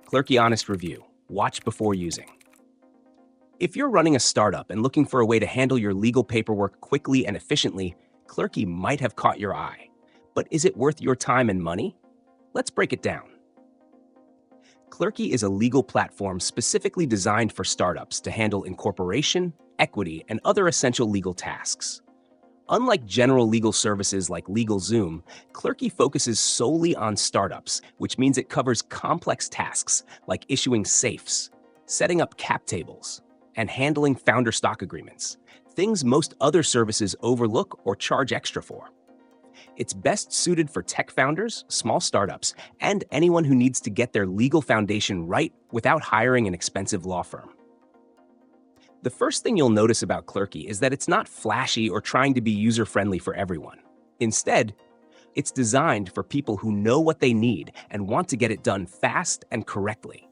Clerky Honest Review. Watch before using. If you're running a startup and looking for a way to handle your legal paperwork quickly and efficiently, Clerky might have caught your eye. But is it worth your time and money? Let's break it down. Clerky is a legal platform specifically designed for startups to handle incorporation, equity, and other essential legal tasks. Unlike general legal services like LegalZoom, Clerky focuses solely on startups, which means it covers complex tasks like issuing safes, setting up cap tables, and handling founder stock agreements, things most other services overlook or charge extra for. It's best suited for tech founders, small startups, and anyone who needs to get their legal foundation right without hiring an expensive law firm. The first thing you'll notice about Clerky is that it's not flashy or trying to be user-friendly for everyone. Instead, it's designed for people who know what they need and want to get it done fast and correctly.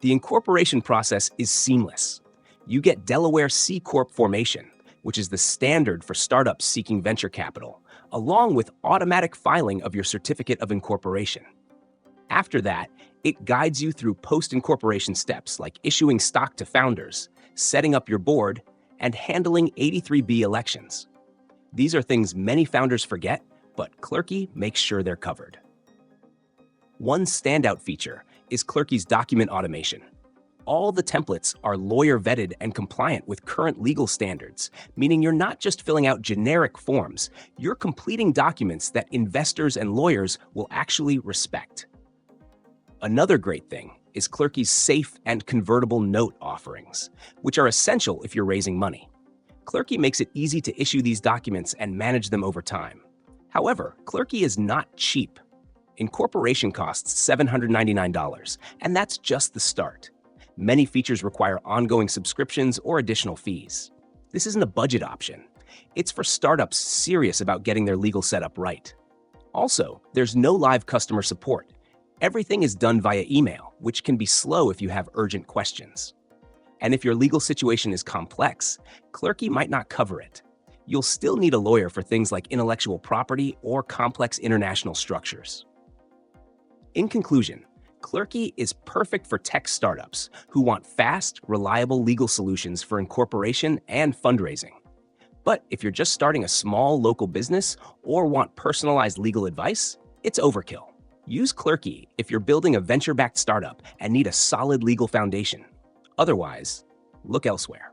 The incorporation process is seamless. You get Delaware C Corp formation, which is the standard for startups seeking venture capital, along with automatic filing of your certificate of incorporation. After that, it guides you through post-incorporation steps like issuing stock to founders, setting up your board, and handling 83B elections. These are things many founders forget, but Clerky makes sure they're covered. One standout feature is Clerky's document automation. All the templates are lawyer-vetted and compliant with current legal standards, meaning you're not just filling out generic forms, you're completing documents that investors and lawyers will actually respect. Another great thing is Clerky's safe and convertible note offerings, which are essential if you're raising money. Clerky makes it easy to issue these documents and manage them over time. However, Clerky is not cheap. Incorporation costs $799, and that's just the start. Many features require ongoing subscriptions or additional fees. This isn't a budget option. It's for startups serious about getting their legal setup right. Also, there's no live customer support. Everything is done via email, which can be slow if you have urgent questions. And if your legal situation is complex, Clerky might not cover it. You'll still need a lawyer for things like intellectual property or complex international structures. In conclusion, Clerky is perfect for tech startups who want fast, reliable legal solutions for incorporation and fundraising. But if you're just starting a small local business or want personalized legal advice, it's overkill. Use Clerky if you're building a venture-backed startup and need a solid legal foundation. Otherwise, look elsewhere.